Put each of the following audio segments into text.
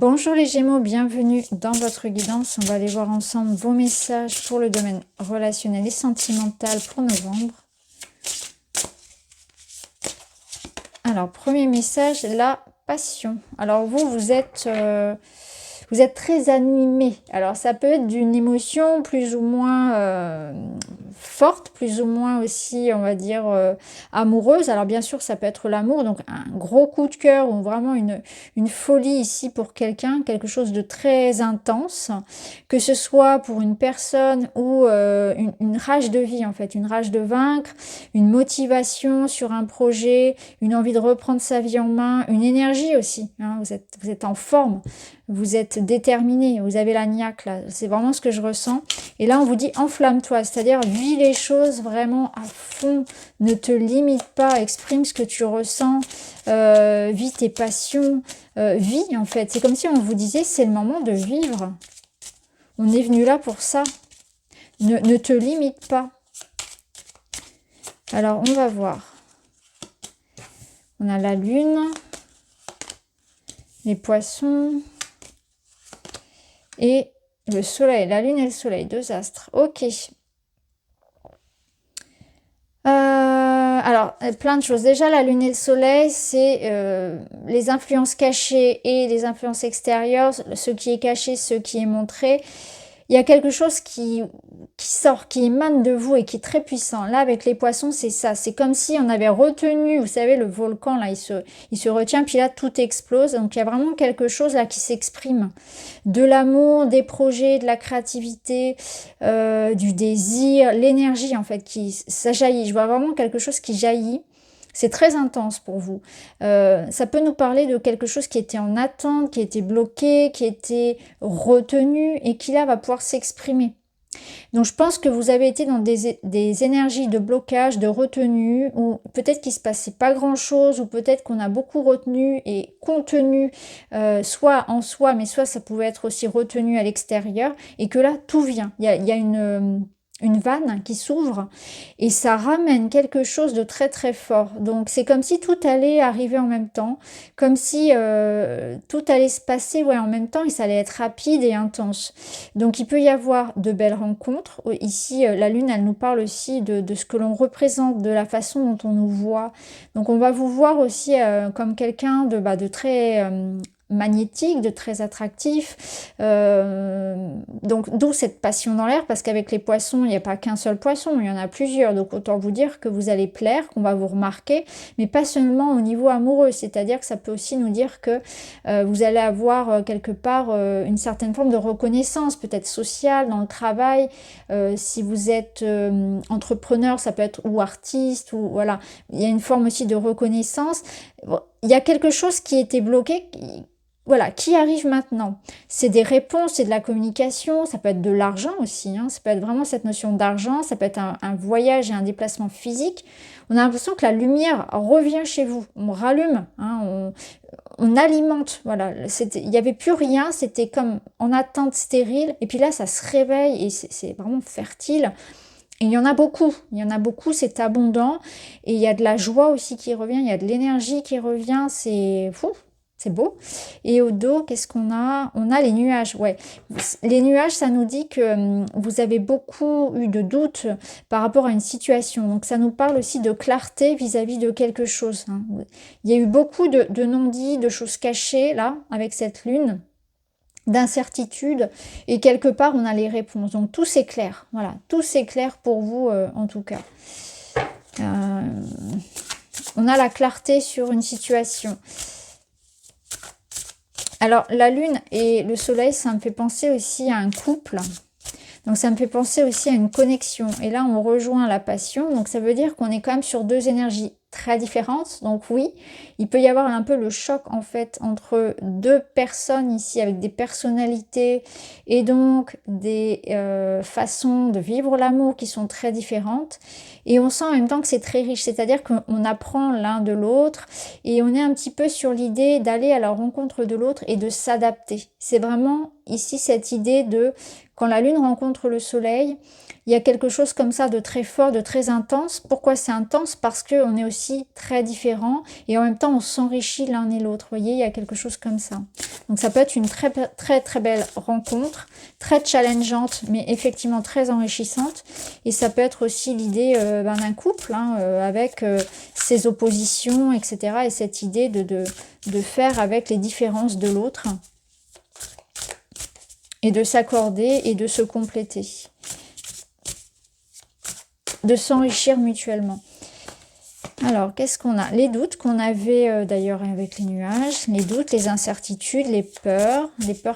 Bonjour les Gémeaux, bienvenue dans votre guidance. On va aller voir ensemble vos messages pour le domaine relationnel et sentimental pour novembre. Alors, premier message, la passion. Alors vous êtes très animé. Alors ça peut être d'une émotion plus ou moins forte, plus ou moins aussi, on va dire, amoureuse. Alors bien sûr, ça peut être l'amour, donc un gros coup de cœur ou vraiment une folie ici pour quelqu'un, quelque chose de très intense, que ce soit pour une personne ou une rage de vie en fait, une rage de vaincre, une motivation sur un projet, une envie de reprendre sa vie en main, une énergie aussi, hein, vous êtes en forme. Vous êtes déterminé, vous avez la niaque là, c'est vraiment ce que je ressens. Et là on vous dit enflamme-toi, c'est-à-dire vis les choses vraiment à fond, ne te limite pas, exprime ce que tu ressens, vis tes passions, vis en fait. C'est comme si on vous disait c'est le moment de vivre. On est venu là pour ça. Ne te limite pas. Alors on va voir. On a la lune, les poissons... et le soleil, la lune et le soleil, deux astres. Ok. Alors, plein de choses. Déjà, la lune et le soleil, c'est les influences cachées et les influences extérieures, ce qui est caché, ce qui est montré. Il y a quelque chose qui sort, qui émane de vous et qui est très puissant. Là, avec les poissons, c'est ça. C'est comme si on avait retenu, vous savez, le volcan, là, il se retient, puis là, tout explose. Donc, il y a vraiment quelque chose là qui s'exprime. De l'amour, des projets, de la créativité, du désir, l'énergie, en fait, ça jaillit. Je vois vraiment quelque chose qui jaillit. C'est très intense pour vous. Ça peut nous parler de quelque chose qui était en attente, qui était bloqué, qui était retenu et qui là va pouvoir s'exprimer. Donc je pense que vous avez été dans des énergies de blocage, de retenue, ou peut-être qu'il ne se passait pas grand-chose, ou peut-être qu'on a beaucoup retenu et contenu, soit en soi, mais soit ça pouvait être aussi retenu à l'extérieur, et que là tout vient. Il y a une vanne qui s'ouvre et ça ramène quelque chose de très très fort. Donc c'est comme si tout allait arriver en même temps, comme si tout allait se passer en même temps et ça allait être rapide et intense. Donc il peut y avoir de belles rencontres. Ici la lune elle nous parle aussi de ce que l'on représente, de la façon dont on nous voit. Donc on va vous voir aussi comme quelqu'un de très... magnétique, de très attractif, donc d'où cette passion dans l'air, parce qu'avec les poissons, il n'y a pas qu'un seul poisson, il y en a plusieurs, donc autant vous dire que vous allez plaire, qu'on va vous remarquer, mais pas seulement au niveau amoureux, c'est-à-dire que ça peut aussi nous dire que vous allez avoir quelque part une certaine forme de reconnaissance, peut-être sociale, dans le travail, si vous êtes entrepreneur, ça peut être ou artiste, ou voilà, il y a une forme aussi de reconnaissance. Bon, il y a quelque chose qui était bloqué, voilà, qui arrive maintenant. C'est des réponses, c'est de la communication, ça peut être de l'argent aussi, hein, ça peut être vraiment cette notion d'argent, ça peut être un voyage et un déplacement physique. On a l'impression que la lumière revient chez vous, on rallume, hein, on alimente, voilà. Il n'y avait plus rien, c'était comme en attente stérile, et puis là ça se réveille et c'est vraiment fertile. Et il y en a beaucoup, c'est abondant, et il y a de la joie aussi qui revient, il y a de l'énergie qui revient, c'est fou. C'est beau. Et au dos, qu'est-ce qu'on a? On a les nuages, ouais. Les nuages, ça nous dit que vous avez beaucoup eu de doutes par rapport à une situation. Donc, ça nous parle aussi de clarté vis-à-vis de quelque chose, hein. Il y a eu beaucoup de non-dits, de choses cachées, là, avec cette lune, d'incertitude. Et quelque part, on a les réponses. Donc, tout s'éclaire. Voilà, tout s'éclaire pour vous, en tout cas. On a la clarté sur une situation. Alors, la lune et le soleil, ça me fait penser aussi à un couple. Donc, ça me fait penser aussi à une connexion. Et là, on rejoint la passion. Donc, ça veut dire qu'on est quand même sur deux énergies très différentes. Donc, oui, il peut y avoir un peu le choc, en fait, entre deux personnes ici avec des personnalités et donc des façons de vivre l'amour qui sont très différentes. Et on sent en même temps que c'est très riche. C'est-à-dire qu'on apprend l'un de l'autre et on est un petit peu sur l'idée d'aller à la rencontre de l'autre et de s'adapter. C'est vraiment ici cette idée de Quand la lune rencontre le soleil, il y a quelque chose comme ça de très fort, de très intense. Pourquoi c'est intense? Parce qu'on est aussi très différents et en même temps on s'enrichit l'un et l'autre. Vous voyez, il y a quelque chose comme ça. Donc ça peut être une très très très belle rencontre, très challengeante, mais effectivement très enrichissante. Et ça peut être aussi l'idée d'un couple, hein, avec ses oppositions, etc. Et cette idée de faire avec les différences de l'autre et de s'accorder et de se compléter, de s'enrichir mutuellement. Alors, qu'est-ce qu'on a? Les doutes qu'on avait d'ailleurs avec les nuages, les doutes, les incertitudes, les peurs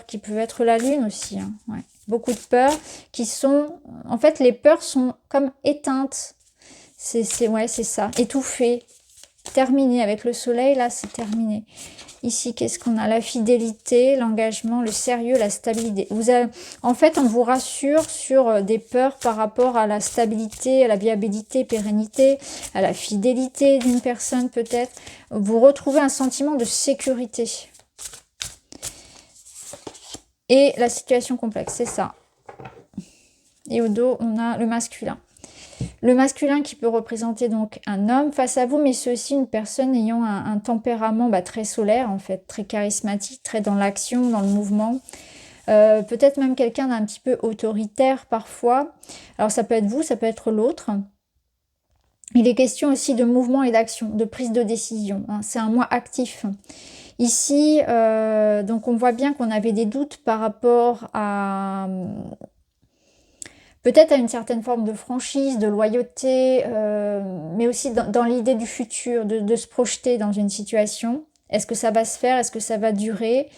qui peuvent être la lune aussi. Hein, ouais. Beaucoup de peurs qui sont... En fait, les peurs sont comme éteintes. Ouais, c'est ça, étouffées, terminées. Avec le soleil, là, c'est terminé. Ici, qu'est-ce qu'on a? La fidélité, l'engagement, le sérieux, la stabilité. En fait, on vous rassure sur des peurs par rapport à la stabilité, à la viabilité, pérennité, à la fidélité d'une personne peut-être. Vous retrouvez un sentiment de sécurité. Et la situation complexe, c'est ça. Et au dos, on a le masculin. Le masculin qui peut représenter donc un homme face à vous, mais c'est aussi une personne ayant un tempérament très solaire, en fait, très charismatique, très dans l'action, dans le mouvement. Peut-être même quelqu'un d'un petit peu autoritaire parfois. Alors ça peut être vous, ça peut être l'autre. Il est question aussi de mouvement et d'action, de prise de décision. Hein. C'est un moi actif. Ici, donc on voit bien qu'on avait des doutes par rapport à... peut-être à une certaine forme de franchise, de loyauté, mais aussi dans l'idée du futur, de se projeter dans une situation. Est-ce que ça va se faire? Est-ce que ça va durer?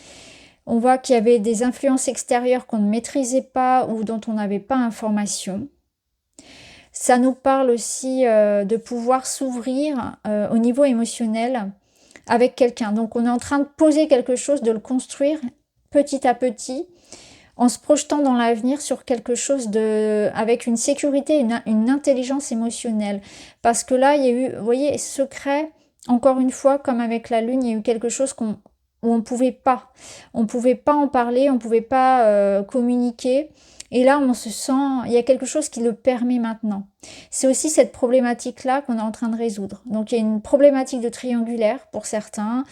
On voit qu'il y avait des influences extérieures qu'on ne maîtrisait pas ou dont on n'avait pas information. Ça nous parle aussi de pouvoir s'ouvrir au niveau émotionnel avec quelqu'un. Donc on est en train de poser quelque chose, de le construire petit à petit, en se projetant dans l'avenir sur quelque chose avec une sécurité, une intelligence émotionnelle. Parce que là, il y a eu, vous voyez, secret, encore une fois, comme avec la lune, il y a eu quelque chose où on ne pouvait pas. On ne pouvait pas en parler, on ne pouvait pas communiquer. Et là, on se sent, il y a quelque chose qui le permet maintenant. C'est aussi cette problématique-là qu'on est en train de résoudre. Donc, il y a une problématique de triangulaire pour certains.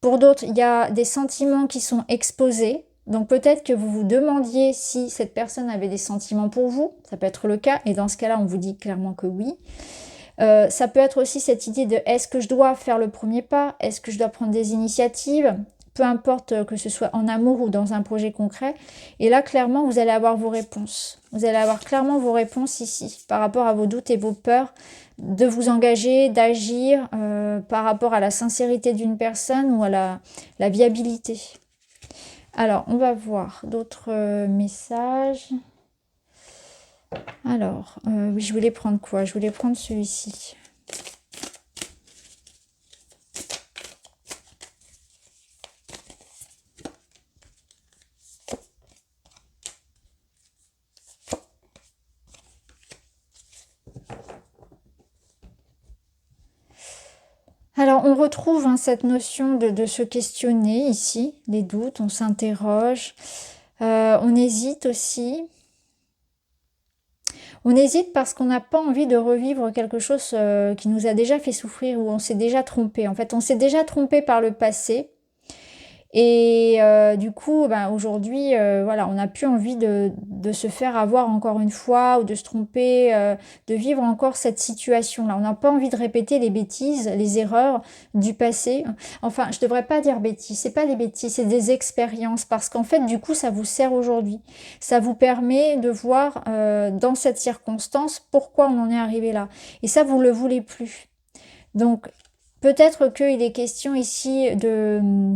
Pour d'autres, il y a des sentiments qui sont exposés. Donc peut-être que vous vous demandiez si cette personne avait des sentiments pour vous, ça peut être le cas, et dans ce cas-là, on vous dit clairement que oui. Ça peut être aussi cette idée de est-ce que je dois faire le premier pas, est-ce que je dois prendre des initiatives, peu importe que ce soit en amour ou dans un projet concret. Et là, clairement, vous allez avoir vos réponses. Vous allez avoir clairement vos réponses ici, par rapport à vos doutes et vos peurs, de vous engager, d'agir par rapport à la sincérité d'une personne ou à la viabilité. Alors, on va voir d'autres messages. Alors, oui, je voulais prendre quoi? Je voulais prendre celui-ci. Alors, on retrouve cette notion de se questionner ici, les doutes, on s'interroge, on hésite aussi. On hésite parce qu'on n'a pas envie de revivre quelque chose qui nous a déjà fait souffrir ou on s'est déjà trompé. En fait, on s'est déjà trompé par le passé. Et du coup, aujourd'hui, voilà, on n'a plus envie de se faire avoir encore une fois ou de se tromper, de vivre encore cette situation-là. On n'a pas envie de répéter les bêtises, les erreurs du passé. Enfin, je devrais pas dire bêtises, c'est pas des bêtises, c'est des expériences parce qu'en fait, du coup, ça vous sert aujourd'hui. Ça vous permet de voir dans cette circonstance pourquoi on en est arrivé là. Et ça, vous le voulez plus. Donc, peut-être qu'il est question ici de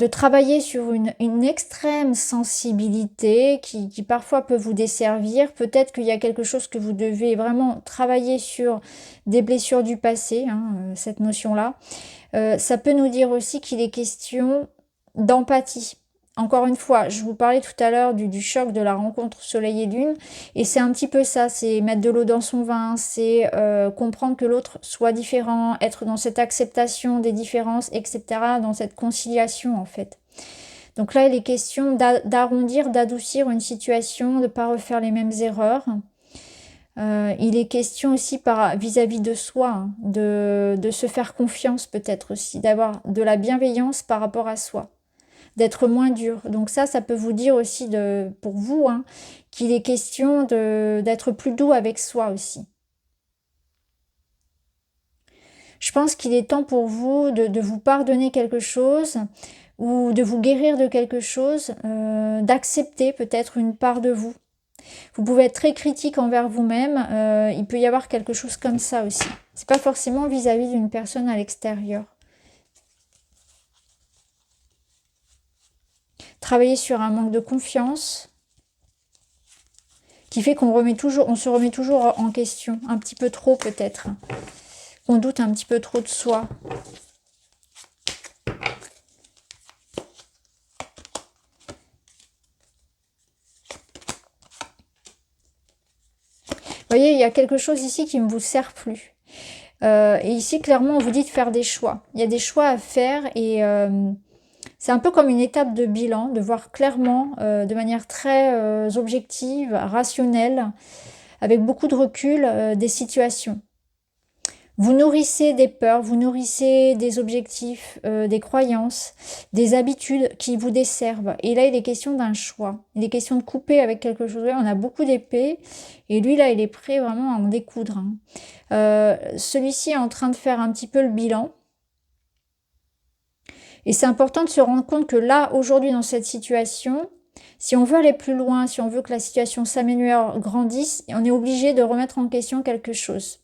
travailler sur une extrême sensibilité qui parfois peut vous desservir. Peut-être qu'il y a quelque chose que vous devez vraiment travailler sur des blessures du passé, hein, cette notion-là. Ça peut nous dire aussi qu'il est question d'empathie. Encore une fois, je vous parlais tout à l'heure du choc de la rencontre soleil et lune, et c'est un petit peu ça, c'est mettre de l'eau dans son vin, c'est comprendre que l'autre soit différent, être dans cette acceptation des différences, etc., dans cette conciliation en fait. Donc là, il est question d'arrondir, d'adoucir une situation, de ne pas refaire les mêmes erreurs. Il est question aussi vis-à-vis de soi, hein, de se faire confiance peut-être aussi, d'avoir de la bienveillance par rapport à soi, d'être moins dur. Donc ça peut vous dire aussi pour vous, hein, qu'il est question d'être plus doux avec soi aussi. Je pense qu'il est temps pour vous de vous pardonner quelque chose ou de vous guérir de quelque chose, d'accepter peut-être une part de vous. Vous pouvez être très critique envers vous-même, il peut y avoir quelque chose comme ça aussi. C'est pas forcément vis-à-vis d'une personne à l'extérieur. Travailler sur un manque de confiance qui fait qu'on se remet toujours en question, un petit peu trop peut-être. On doute un petit peu trop de soi. Vous voyez, il y a quelque chose ici qui ne vous sert plus. Et ici, clairement, on vous dit de faire des choix. Il y a des choix à faire et c'est un peu comme une étape de bilan, de voir clairement, de manière très objective, rationnelle, avec beaucoup de recul, des situations. Vous nourrissez des peurs, vous nourrissez des objectifs, des croyances, des habitudes qui vous desservent. Et là, il est question d'un choix. Il est question de couper avec quelque chose. On a beaucoup d'épées. Et lui, là, il est prêt vraiment à en découdre. Hein. Celui-ci est en train de faire un petit peu le bilan. Et c'est important de se rendre compte que là, aujourd'hui, dans cette situation, si on veut aller plus loin, si on veut que la situation s'améliore, grandisse, on est obligé de remettre en question quelque chose.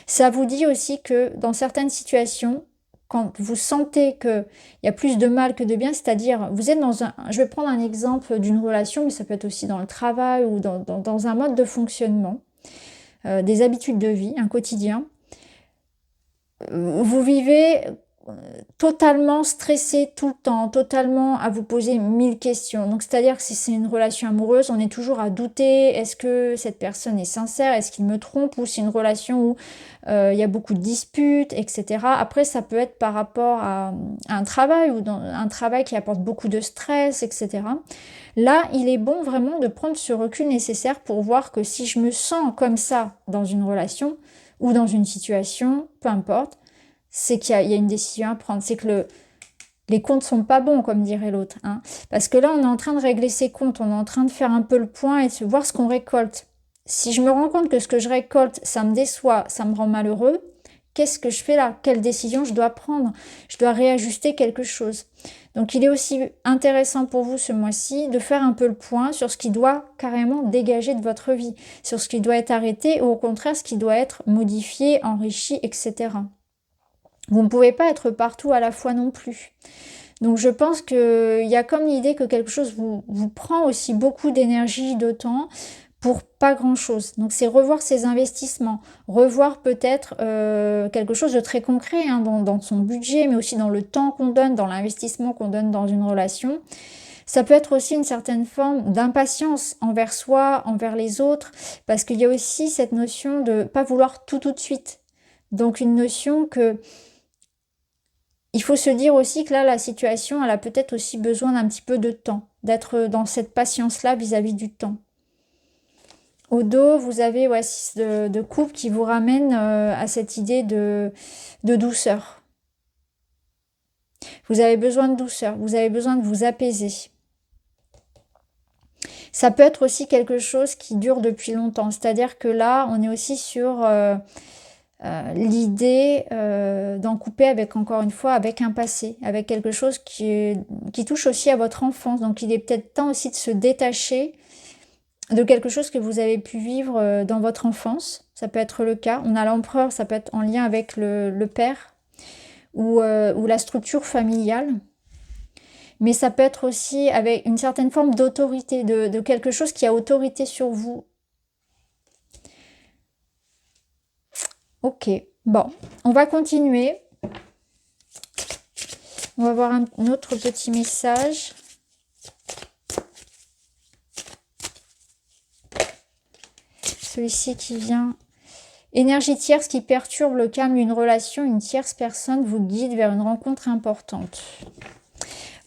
Ça vous dit aussi que dans certaines situations, quand vous sentez qu'il y a plus de mal que de bien, c'est-à-dire, vous êtes dans un... Je vais prendre un exemple d'une relation, mais ça peut être aussi dans le travail ou dans un mode de fonctionnement, des habitudes de vie, un quotidien. Vous vivez totalement stressé tout le temps, totalement à vous poser 1000 questions. Donc c'est-à-dire que si c'est une relation amoureuse, on est toujours à douter, est-ce que cette personne est sincère, est-ce qu'il me trompe, ou c'est une relation où il y a beaucoup de disputes, etc. Après, ça peut être par rapport à un travail ou dans un travail qui apporte beaucoup de stress, etc. Là, il est bon vraiment de prendre ce recul nécessaire pour voir que si je me sens comme ça dans une relation ou dans une situation, peu importe, c'est qu'il y a une décision à prendre. C'est que les comptes sont pas bons, comme dirait l'autre. Hein. Parce que là, on est en train de régler ses comptes, on est en train de faire un peu le point et de voir ce qu'on récolte. Si je me rends compte que ce que je récolte, ça me déçoit, ça me rend malheureux, qu'est-ce que je fais là? Quelle décision je dois prendre? Je dois réajuster quelque chose. Donc il est aussi intéressant pour vous ce mois-ci de faire un peu le point sur ce qui doit carrément dégager de votre vie, sur ce qui doit être arrêté ou au contraire ce qui doit être modifié, enrichi, etc. Vous ne pouvez pas être partout à la fois non plus. Donc je pense qu'il y a comme l'idée que quelque chose vous prend aussi beaucoup d'énergie, de temps, pour pas grand-chose. Donc c'est revoir ses investissements, revoir peut-être quelque chose de très concret hein, dans son budget, mais aussi dans le temps qu'on donne, dans l'investissement qu'on donne dans une relation. Ça peut être aussi une certaine forme d'impatience envers soi, envers les autres, parce qu'il y a aussi cette notion de pas vouloir tout de suite. Donc une notion que il faut se dire aussi que là, la situation, elle a peut-être aussi besoin d'un petit peu de temps, d'être dans cette patience-là vis-à-vis du temps. Au dos, vous avez 6 de coupe qui vous ramène à cette idée de douceur. Vous avez besoin de douceur, vous avez besoin de vous apaiser. Ça peut être aussi quelque chose qui dure depuis longtemps, c'est-à-dire que là, on est aussi sur... l'idée d'en couper avec, encore une fois, avec un passé, avec quelque chose qui touche aussi à votre enfance. Donc il est peut-être temps aussi de se détacher de quelque chose que vous avez pu vivre dans votre enfance. Ça peut être le cas. On a l'empereur, ça peut être en lien avec le père ou la structure familiale. Mais ça peut être aussi avec une certaine forme d'autorité, de quelque chose qui a autorité sur vous. Ok, bon, on va continuer. On va voir un autre petit message. Celui-ci qui vient. Énergie tierce qui perturbe le calme d'une relation. Une tierce personne vous guide vers une rencontre importante.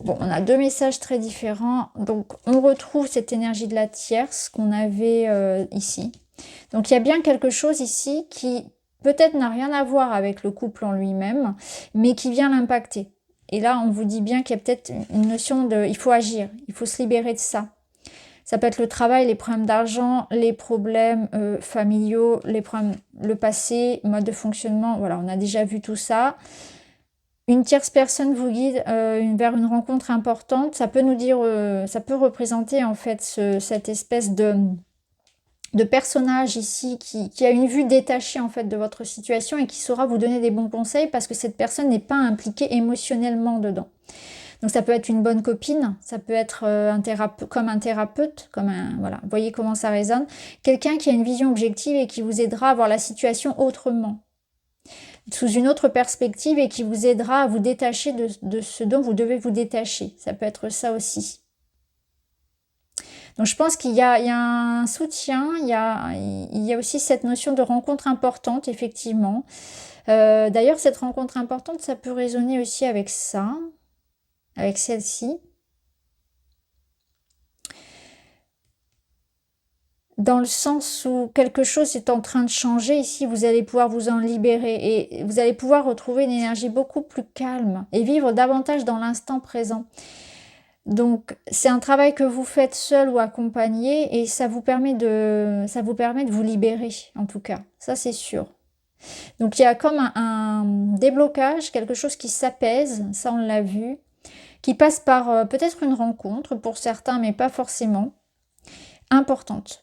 Bon, on a deux messages très différents. Donc, on retrouve cette énergie de la tierce qu'on avait ici. Donc, il y a bien quelque chose ici qui peut-être n'a rien à voir avec le couple en lui-même, mais qui vient l'impacter. Et là, on vous dit bien qu'il y a peut-être une notion de... Il faut agir, il faut se libérer de ça. Ça peut être le travail, les problèmes d'argent, les problèmes familiaux, les problèmes, le passé, mode de fonctionnement. Voilà, on a déjà vu tout ça. Une tierce personne vous guide vers une rencontre importante. Ça peut nous dire, ça peut représenter en fait cette espèce de personnage ici qui a une vue détachée en fait de votre situation et qui saura vous donner des bons conseils parce que cette personne n'est pas impliquée émotionnellement dedans. Donc ça peut être une bonne copine, ça peut être comme un thérapeute, comme un voilà, vous voyez comment ça résonne. Quelqu'un qui a une vision objective et qui vous aidera à voir la situation autrement, sous une autre perspective et qui vous aidera à vous détacher de ce dont vous devez vous détacher. Ça peut être ça aussi. Donc je pense qu'il y a un soutien, il y a aussi cette notion de rencontre importante, effectivement. D'ailleurs, cette rencontre importante, ça peut résonner aussi avec ça, avec celle-ci. Dans le sens où quelque chose est en train de changer, ici vous allez pouvoir vous en libérer et vous allez pouvoir retrouver une énergie beaucoup plus calme et vivre davantage dans l'instant présent. Donc c'est un travail que vous faites seul ou accompagné et ça vous permet de vous libérer en tout cas, ça c'est sûr. Donc il y a comme un déblocage, quelque chose qui s'apaise, ça on l'a vu, qui passe par peut-être une rencontre pour certains mais pas forcément, importante.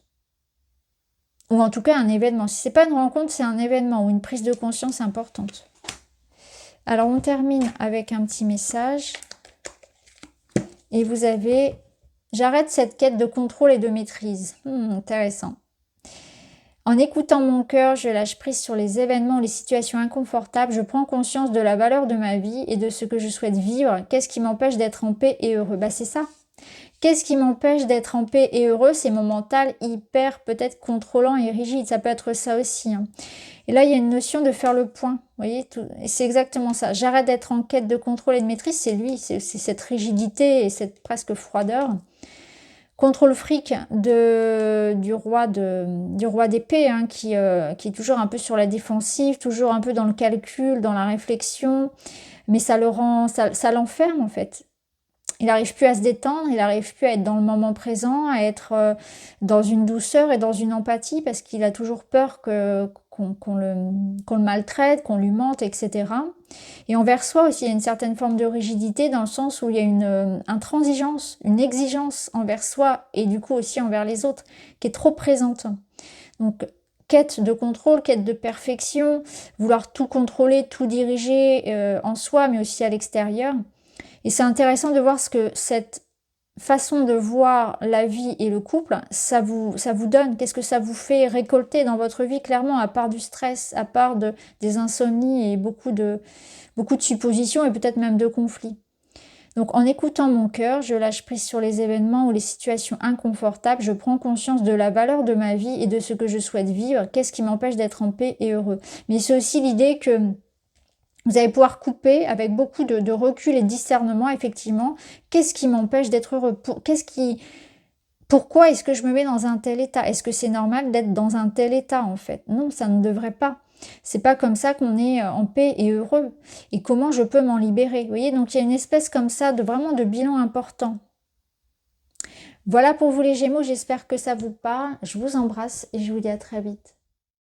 Ou en tout cas un événement. Si c'est pas une rencontre, c'est un événement ou une prise de conscience importante. Alors on termine avec un petit message. Et vous avez « J'arrête cette quête de contrôle et de maîtrise ». Intéressant. En écoutant mon cœur, je lâche prise sur les événements, les situations inconfortables. Je prends conscience de la valeur de ma vie et de ce que je souhaite vivre. Qu'est-ce qui m'empêche d'être en paix et heureux? Bah c'est ça. Qu'est-ce qui m'empêche d'être en paix et heureux? C'est mon mental hyper peut-être contrôlant et rigide. Ça peut être ça aussi. Hein. Et là, il y a une notion de faire le point. Vous voyez, c'est exactement ça. J'arrête d'être en quête de contrôle et de maîtrise. C'est lui, c'est cette rigidité et cette presque froideur. Contrôle fric du roi d'épée, hein, qui est toujours un peu sur la défensive, toujours un peu dans le calcul, dans la réflexion. Mais ça l'enferme en fait. Il n'arrive plus à se détendre, il n'arrive plus à être dans le moment présent, à être dans une douceur et dans une empathie parce qu'il a toujours peur qu'on le maltraite, qu'on lui mente, etc. Et envers soi aussi, il y a une certaine forme de rigidité dans le sens où il y a une intransigeance, une exigence envers soi et du coup aussi envers les autres qui est trop présente. Donc, quête de contrôle, quête de perfection, vouloir tout contrôler, tout diriger en soi mais aussi à l'extérieur. Et c'est intéressant de voir ce que cette façon de voir la vie et le couple, ça vous donne. Qu'est-ce que ça vous fait récolter dans votre vie, clairement, à part du stress, à part des insomnies et beaucoup de suppositions et peut-être même de conflits. Donc en écoutant mon cœur, je lâche prise sur les événements ou les situations inconfortables, je prends conscience de la valeur de ma vie et de ce que je souhaite vivre, qu'est-ce qui m'empêche d'être en paix et heureux. Mais c'est aussi l'idée que vous allez pouvoir couper avec beaucoup de recul et de discernement, effectivement. Qu'est-ce qui m'empêche d'être heureux? Pourquoi est-ce que je me mets dans un tel état? Est-ce que c'est normal d'être dans un tel état, en fait? Non, ça ne devrait pas. C'est pas comme ça qu'on est en paix et heureux. Et comment je peux m'en libérer? Vous voyez, donc il y a une espèce comme ça vraiment de bilan important. Voilà pour vous les Gémeaux, j'espère que ça vous parle. Je vous embrasse et je vous dis à très vite.